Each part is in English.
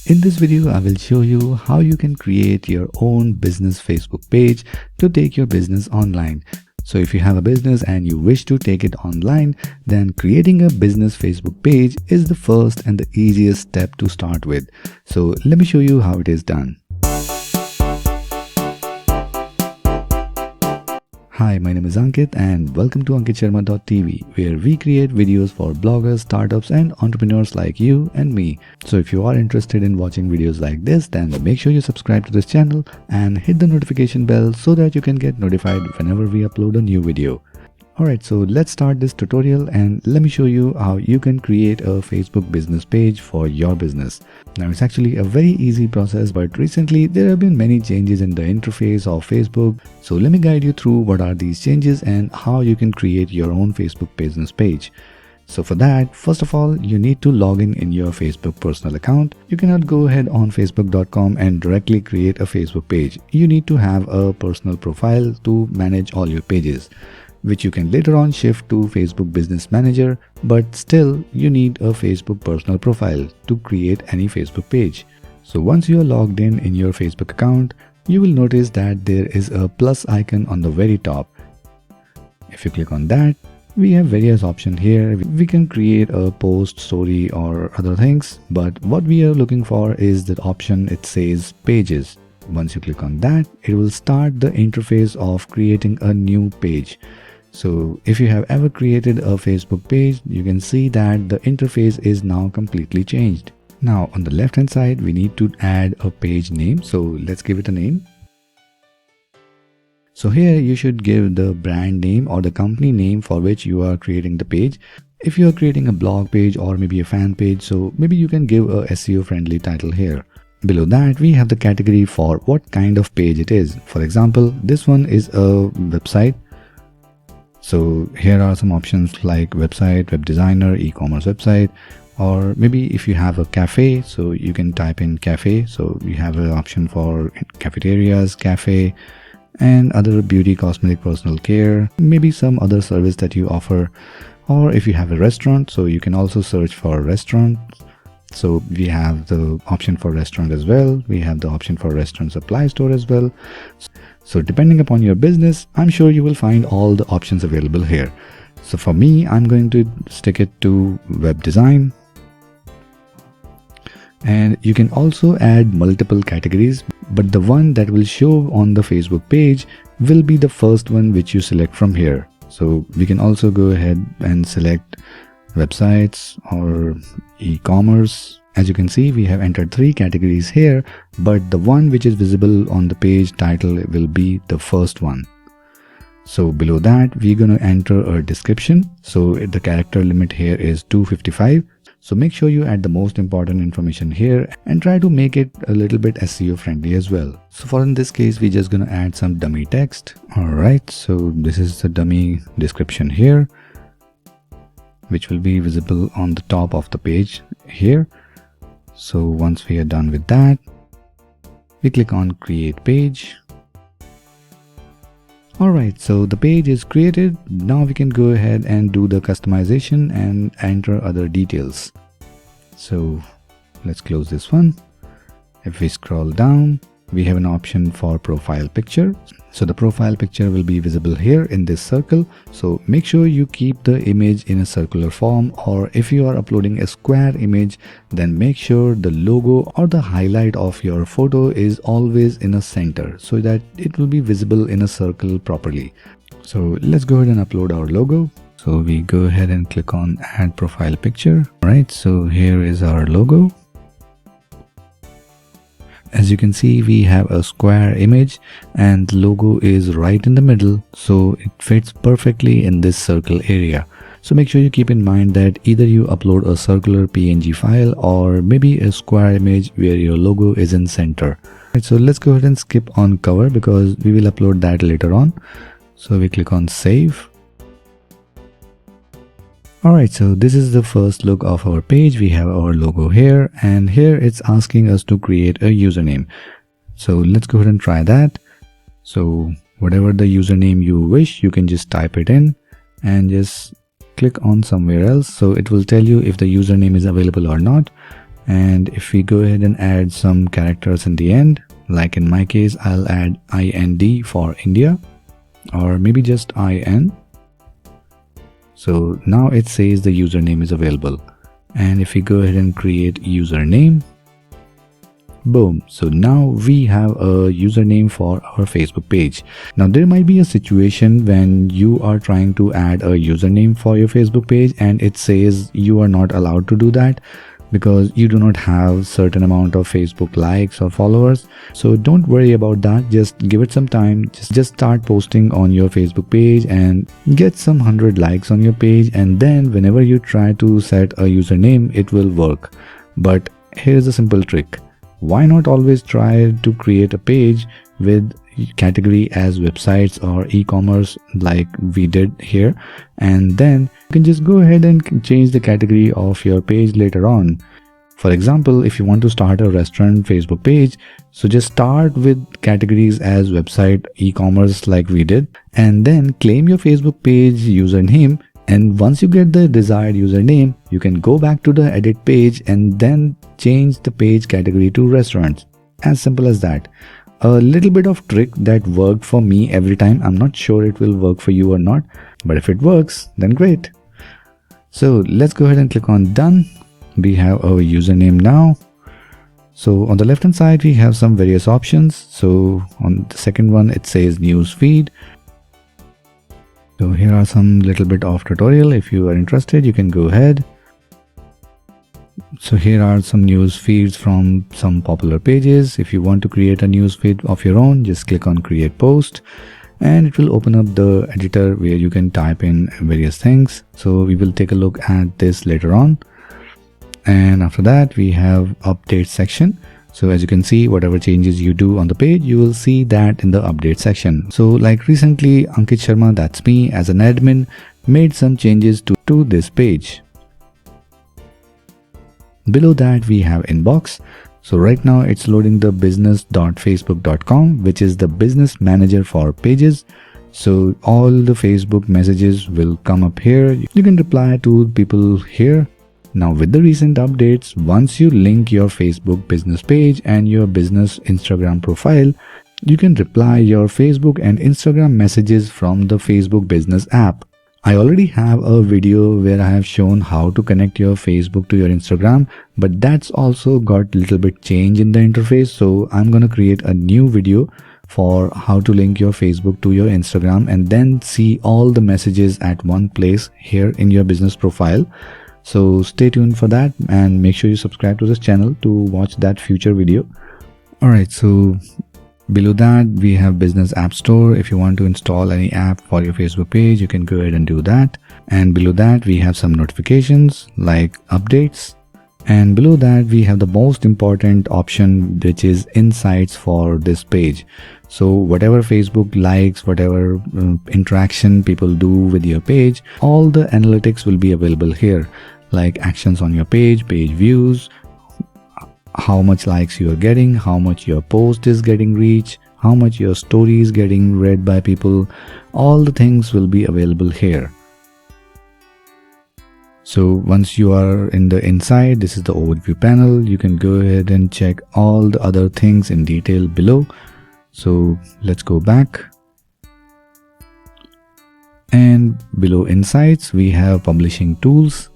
In this video, I will show you how you can create your own business Facebook page to take your business online. So if you have a business and you wish to take it online, then creating a business Facebook page is the first and the easiest step to start with. So let me show you how it is done. Hi, my name is Ankit and welcome to AnkitSharma.tv, where we create videos for bloggers, startups and entrepreneurs like you and me. So if you are interested in watching videos like this, then make sure you subscribe to this channel and hit the notification bell so that you can get notified whenever we upload a new video. Alright, so let's start this tutorial and let me show you how you can create a Facebook business page for your business. Now it's actually a very easy process, but recently there have been many changes in the interface of Facebook. So let me guide you through what are these changes and how you can create your own Facebook business page. So for that, first of all, you need to log in your Facebook personal account. You cannot go ahead on facebook.com and directly create a Facebook page. You need to have a personal profile to manage all your pages, which you can later on shift to Facebook Business Manager, but still you need a Facebook personal profile to create any Facebook page. So once you are logged in your Facebook account, you will notice that there is a plus icon on the very top. If you click on that, we have various options here. We can create a post, story or other things, but what we are looking for is the option it says pages. Once you click on that, it will start the interface of creating a new page. So if you have ever created a Facebook page, you can see that the interface is now completely changed. Now on the left hand side, we need to add a page name. So let's give it a name. So here you should give the brand name or the company name for which you are creating the page. If you are creating a blog page or maybe a fan page, so maybe you can give a SEO friendly title here. Below that, we have the category for what kind of page it is. For example, this one is a website. So here are some options like website, web designer, e-commerce website, or maybe if you have a cafe, so you can type in cafe. So you have an option for cafeterias, cafe, and other beauty, cosmetic, personal care, maybe some other service that you offer. Or if you have a restaurant, so you can also search for restaurant. So we have the option for restaurant as well. We have the option for restaurant supply store as well. So depending upon your business, I'm sure you will find all the options available here. So for me, I'm going to stick it to web design. And you can also add multiple categories, but the one that will show on the Facebook page will be the first one which you select from here. So we can also go ahead and select websites or e-commerce. As you can see, we have entered 3 categories here, but the one which is visible on the page title will be the first one. So below that, we're going to enter a description. So the character limit here is 255. So make sure you add the most important information here and try to make it a little bit SEO friendly as well. So for in this case, we're just going to add some dummy text. Alright, so this is the dummy description here, which will be visible on the top of the page here. So once we are done with that, we click on create page. Alright, so the page is created. Now we can go ahead and do the customization and enter other details. So let's close this one. If we scroll down, we have an option for profile picture. So the profile picture will be visible here in this circle. So make sure you keep the image in a circular form, or if you are uploading a square image, then make sure the logo or the highlight of your photo is always in a center so that it will be visible in a circle properly. So let's go ahead and upload our logo. So we go ahead and click on add profile picture. Alright, so here is our logo. As you can see, we have a square image and the logo is right in the middle, so it fits perfectly in this circle area. So make sure you keep in mind that either you upload a circular PNG file or maybe a square image where your logo is in center. Right, so let's go ahead and skip on cover because we will upload that later on. So we click on save. Alright, so this is the first look of our page. We have our logo here, and here it's asking us to create a username. So let's go ahead and try that. So whatever the username you wish, you can just type it in and just click on somewhere else. So it will tell you if the username is available or not. And if we go ahead and add some characters in the end, like in my case, I'll add IND for India, or maybe just IN. So now it says the username is available. And if we go ahead and create username, boom, so now we have a username for our Facebook page. Now there might be a situation when you are trying to add a username for your Facebook page and it says you are not allowed to do that because you do not have certain amount of Facebook likes or followers. So don't worry about that, just give it some time. Just start posting on your Facebook page and get some 100 likes on your page, and then whenever you try to set a username, it will work. But here's a simple trick. Why not always try to create a page with category as websites or e-commerce like we did here, and then you can just go ahead and change the category of your page later on. For example, if you want to start a restaurant Facebook page, so just start with categories as website, e-commerce like we did, and then claim your Facebook page username. And once you get the desired username, you can go back to the edit page and then change the page category to restaurants. As simple as that. A little bit of trick that worked for me every time. I'm not sure it will work for you or not, but if it works, then great. So let's go ahead and click on done. We have our username now. So on the left hand side, we have some various options. So on the second one, it says news feed. So here are some little bit of tutorial. If you are interested, you can go ahead. So here are some news feeds from some popular pages. If you want to create a news feed of your own, just click on create post and it will open up the editor where you can type in various things. So we will take a look at this later on. And after that, we have update section. So as you can see, whatever changes you do on the page, you will see that in the update section. So like recently, Ankit Sharma, that's me, as an admin, made some changes to this page. Below that, we have inbox. So right now it's loading the business.facebook.com, which is the business manager for pages. So all the Facebook messages will come up here. You can reply to people here. Now with the recent updates, once you link your Facebook business page and your business Instagram profile, you can reply your Facebook and Instagram messages from the Facebook business app. I already have a video where I have shown how to connect your Facebook to your Instagram, but that's also got a little bit change in the interface. So I'm gonna create a new video for how to link your Facebook to your Instagram and then see all the messages at one place here in your business profile. So stay tuned for that and make sure you subscribe to this channel to watch that future video. Alright, so below that we have Business App Store. If you want to install any app for your Facebook page, you can go ahead and do that. And below that we have some notifications like updates. And below that we have the most important option, which is insights for this page. So whatever Facebook likes, whatever interaction people do with your page, all the analytics will be available here, like actions on your page, page views, how much likes you are getting, how much your post is getting reach, how much your story is getting read by people. All the things will be available here. So once you are in the inside, this is the overview panel. You can go ahead and check all the other things in detail below. So let's go back. And below insights, we have publishing tools.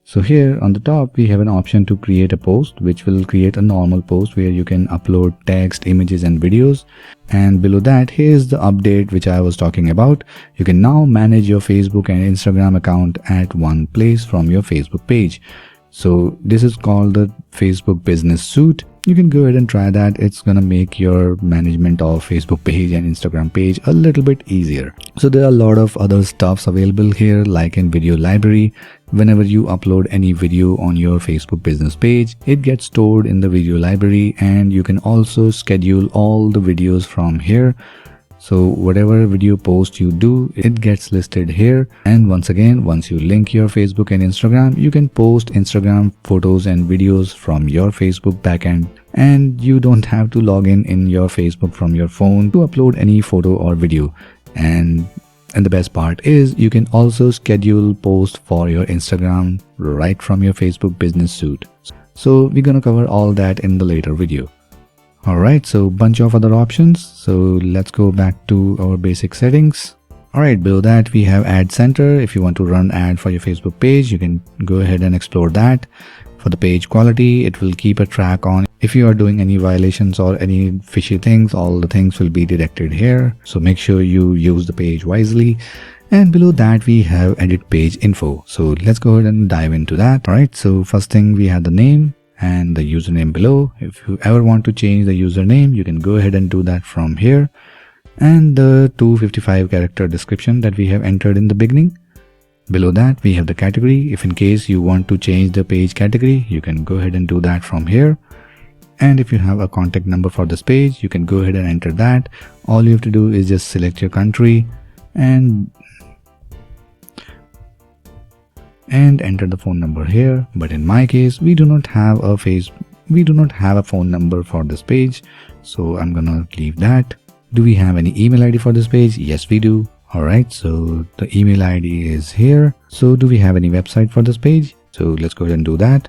So here on the top, we have an option to create a post, which will create a normal post where you can upload text, images and videos. And below that, here's the update which I was talking about. You can now manage your Facebook and Instagram account at one place from your Facebook page. So this is called the Facebook Business Suite. You can go ahead and try that. It's gonna make your management of Facebook page and Instagram page a little bit easier. So there are a lot of other stuffs available here, like in video library. Whenever you upload any video on your Facebook business page, it gets stored in the video library, and you can also schedule all the videos from here. So whatever video post you do, it gets listed here. And once again, once you link your Facebook and Instagram, you can post Instagram photos and videos from your Facebook backend. And you don't have to log in your Facebook from your phone to upload any photo or video. And the best part is you can also schedule posts for your Instagram right from your Facebook Business Suite. So we're gonna cover all that in the later video. Alright, so bunch of other options. So let's go back to our basic settings. Alright, below that we have ad center. If you want to run ad for your Facebook page, you can go ahead and explore that. For the page quality, it will keep a track on if you are doing any violations or any fishy things. All the things will be detected here, so make sure you use the page wisely. And below that we have edit page info. So let's go ahead and dive into that. Alright, so first thing we have the name and the username below. If you ever want to change the username, you can go ahead and do that from here. And the 255 character description that we have entered in the beginning. Below that we have the category. If in case you want to change the page category, you can go ahead and do that from here. And if you have a contact number for this page, you can go ahead and enter that. All you have to do is just select your country and enter the phone number here. But in my case, we do not have a phone number for this page, so I'm gonna leave that. Do we have any email ID for this page? Yes, we do. Alright, so the email ID is here. So do we have any website for this page? So let's go ahead and do that.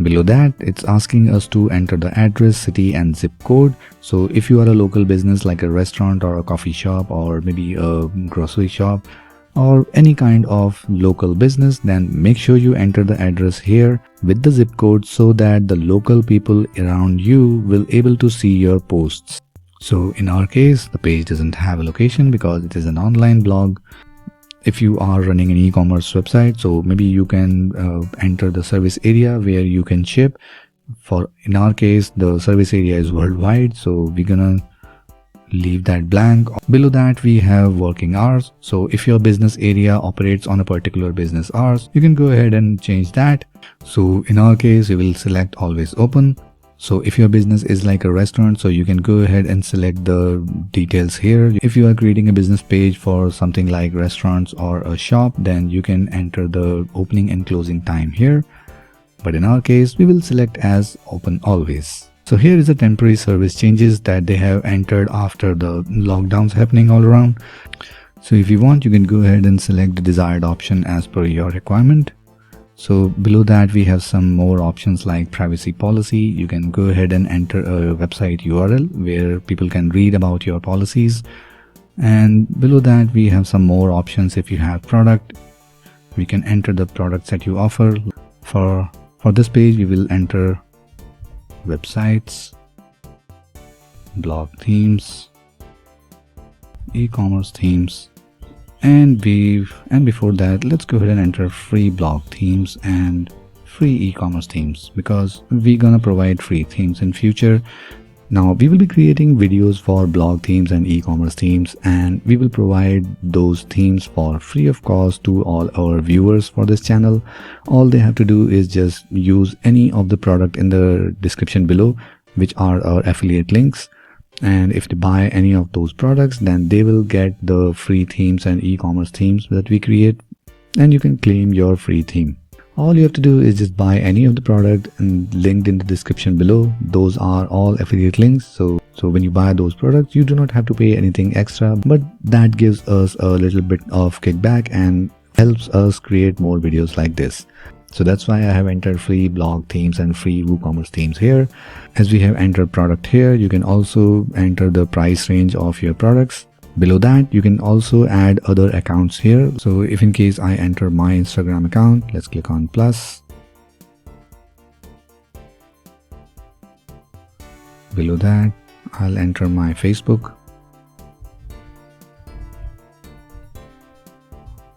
Below that, it's asking us to enter the address, city and zip code. So if you are a local business like a restaurant or a coffee shop or maybe a grocery shop or any kind of local business, then make sure you enter the address here with the zip code so that the local people around you will able to see your posts. So in our case, the page doesn't have a location because it is an online blog. If you are running an e-commerce website, so maybe you can enter the service area where you can ship. In our case, the service area is worldwide, so we're gonna leave that blank. Below that we have working hours. So if your business area operates on a particular business hours, you can go ahead and change that. So in our case, we will select always open. So if your business is like a restaurant, so you can go ahead and select the details here. If you are creating a business page for something like restaurants or a shop, then you can enter the opening and closing time here. But in our case, we will select as open always. So here is the temporary service changes that they have entered after the lockdowns happening all around. So if you want, you can go ahead and select the desired option as per your requirement. So below that we have some more options like privacy policy. You can go ahead and enter a website URL where people can read about your policies. And below that we have some more options. If you have product, we can enter the products that you offer. For this page, we will enter websites, blog themes, e-commerce themes, and before that, let's go ahead and enter free blog themes and free e-commerce themes because we're gonna provide free themes in future. Now we will be creating videos for blog themes and e-commerce themes, and we will provide those themes for free of cost to all our viewers for this channel. All they have to do is just use any of the product in the description below, which are our affiliate links. And if they buy any of those products, then they will get the free themes and e-commerce themes that we create, and you can claim your free theme. All you have to do is just buy any of the product and linked in the description below. Those are all affiliate links. So when you buy those products, you do not have to pay anything extra, but that gives us a little bit of kickback and helps us create more videos like this. So that's why I have entered free blog themes and free WooCommerce themes here. As we have entered product here, you can also enter the price range of your products. Below that, you can also add other accounts here. So if in case I enter my Instagram account, let's click on plus. Below that, I'll enter my Facebook.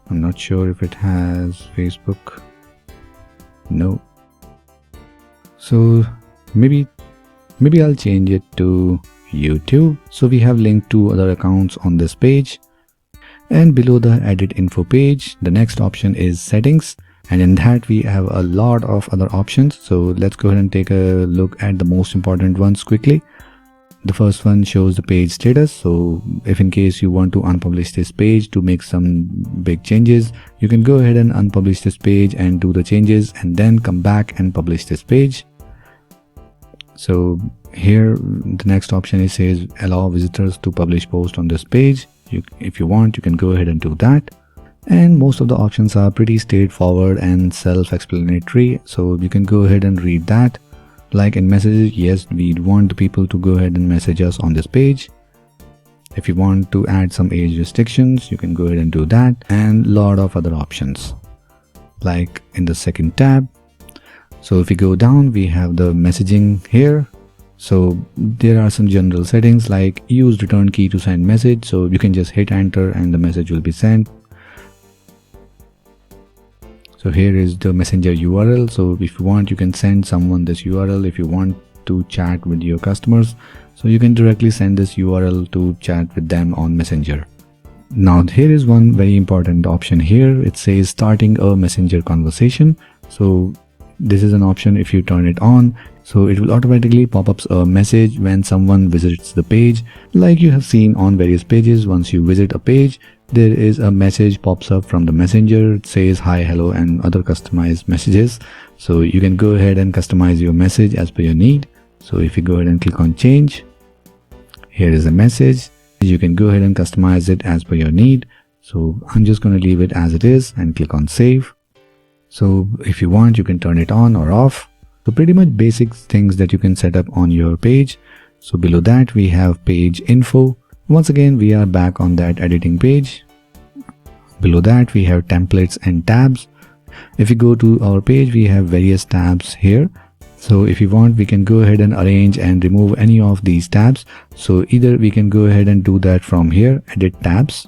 I'm not sure if it has Facebook. No. So maybe I'll change it to YouTube. So we have linked to other accounts on this page. And below the edit info page, the next option is settings. And in that we have a lot of other options. So let's go ahead and take a look at the most important ones quickly. The first one shows the page status. So if in case you want to unpublish this page to make some big changes, you can go ahead and unpublish this page and do the changes and then come back and publish this page. So here the next option is says allow visitors to publish post on this page. If you want, you can go ahead and do that. And most of the options are pretty straightforward and self-explanatory, so you can go ahead and read that. Like in messages, yes, we want the people to go ahead and message us on this page. If you want to add some age restrictions, you can go ahead and do that, and a lot of other options like in the second tab. So if we go down, we have the messaging here. So there are some general settings like use return key to send message, so you can just hit enter and the message will be sent. So here is the messenger URL. So if you want, you can send someone this URL. If you want to chat with your customers, so you can directly send this URL to chat with them on Messenger. Now here is one very important option here. It says starting a messenger conversation. So this is an option. If you turn it on, so it will automatically pop up a message when someone visits the page. Like you have seen on various pages, once you visit a page, there is a message pops up from the messenger. It says hi, hello, and other customized messages. So you can go ahead and customize your message as per your need. So if you go ahead and click on change, here is a message. You can go ahead and customize it as per your need. So I'm just going to leave it as it is and click on save. So if you want, you can turn it on or off. So pretty much basic things that you can set up on your page. So below that we have page info. Once again, we are back on that editing page. Below that we have templates and tabs. If you go to our page, we have various tabs here. So if you want, we can go ahead and arrange and remove any of these tabs. So either we can go ahead and do that from here, edit tabs,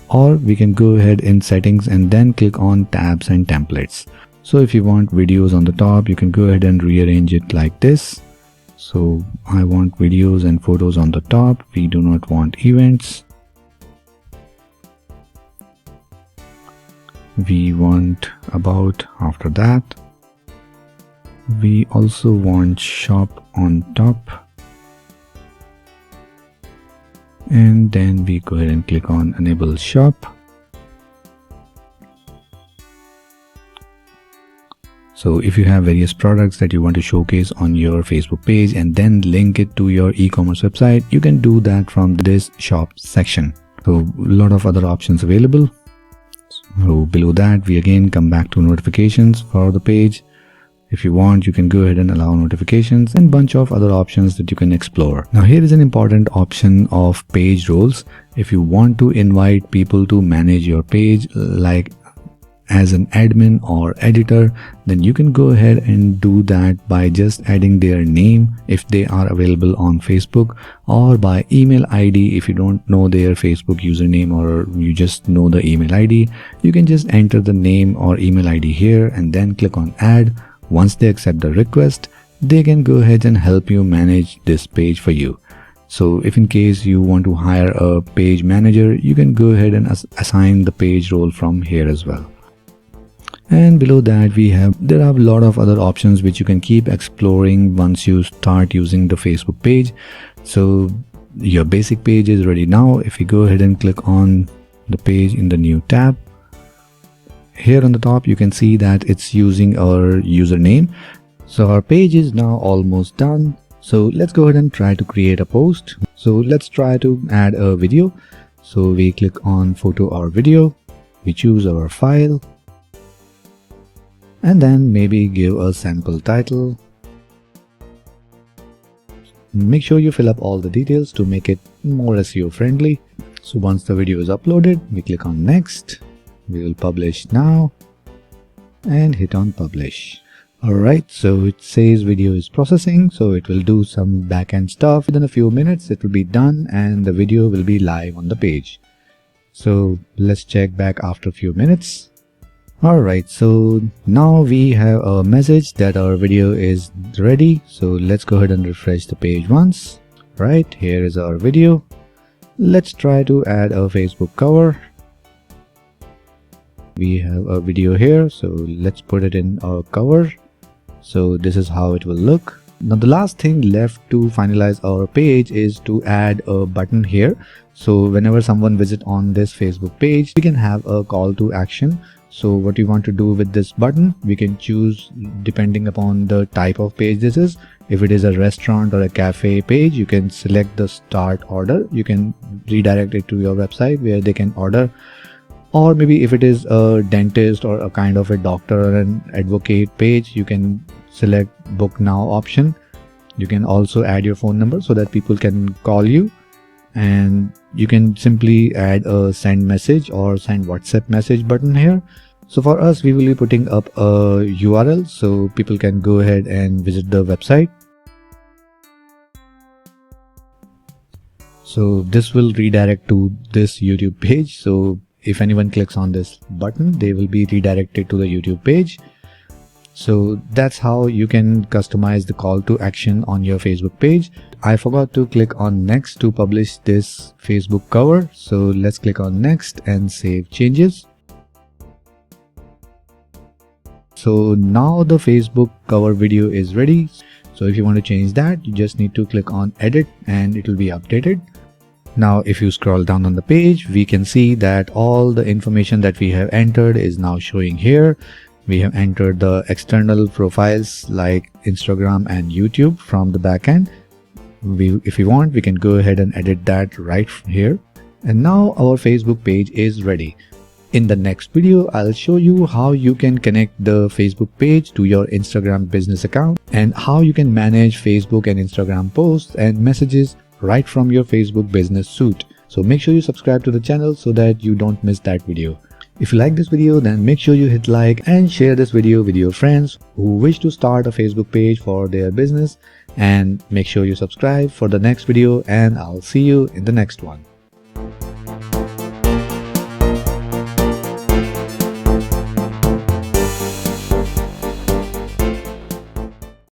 or we can go ahead in settings and then click on tabs and templates. So if you want videos on the top, you can go ahead and rearrange it like this. So I want videos and photos on the top. We do not want events. We want about after that. We also want shop on top. And then we go ahead and click on enable shop. So if you have various products that you want to showcase on your Facebook page and then link it to your e-commerce website, you can do that from this shop section. So a lot of other options available. So below that, we again come back to notifications for the page. If you want, you can go ahead and allow notifications and bunch of other options that you can explore. Now here is an important option of page roles. If you want to invite people to manage your page, like as an admin or editor, then you can go ahead and do that by just adding their name if they are available on Facebook, or by email ID. If you don't know their Facebook username or you just know the email ID, you can just enter the name or email ID here and then click on add. Once they accept the request, they can go ahead and help you manage this page for you. So if in case you want to hire a page manager, you can go ahead and assign the page role from here as well. And below that there are a lot of other options which you can keep exploring once you start using the Facebook page. So your basic page is ready now. If you go ahead and click on the page in the new tab, here on the top you can see that it's using our username. So our page is now almost done. So let's go ahead and try to create a post. So let's try to add a video. So we click on photo or video, we choose our file, and then maybe give a sample title. Make sure you fill up all the details to make it more SEO friendly. So once the video is uploaded, we click on next. We will publish now and hit on publish. Alright, so it says video is processing, so it will do some backend stuff. Within a few minutes it will be done and the video will be live on the page. So let's check back after a few minutes. Alright, so now we have a message that our video is ready. So let's go ahead and refresh the page once. Right, here is our video. Let's try to add a Facebook cover. We have a video here, so let's put it in our cover. So this is how it will look. Now the last thing left to finalize our page is to add a button here. So whenever someone visits on this Facebook page, we can have a call to action. So what you want to do with this button, we can choose depending upon the type of page this is. If it is a restaurant or a cafe page, you can select the start order. You can redirect it to your website where they can order Or maybe if it is a dentist or a kind of a doctor or an advocate page, you can select book now option. You can also add your phone number so that people can call you, and you can simply add a send message or send WhatsApp message button here. So for us, we will be putting up a URL so people can go ahead and visit the website. So this will redirect to this YouTube page. So if anyone clicks on this button, they will be redirected to the YouTube page. So that's how you can customize the call to action on your Facebook page. I forgot to click on next to publish this Facebook cover. So let's click on next and save changes. So now the Facebook cover video is ready. So if you want to change that, you just need to click on edit and it will be updated. Now if you scroll down on the page, we can see that all the information that we have entered is now showing here. We have entered the external profiles like Instagram and YouTube from the backend. If you want, we can go ahead and edit that right here. And now our Facebook page is ready. In the next video, I'll show you how you can connect the Facebook page to your Instagram business account and how you can manage Facebook and Instagram posts and messages right from your Facebook business suite. So make sure you subscribe to the channel so that you don't miss that video. If you like this video, then make sure you hit like and share this video with your friends who wish to start a Facebook page for their business, and make sure you subscribe for the next video, and I'll see you in the next one.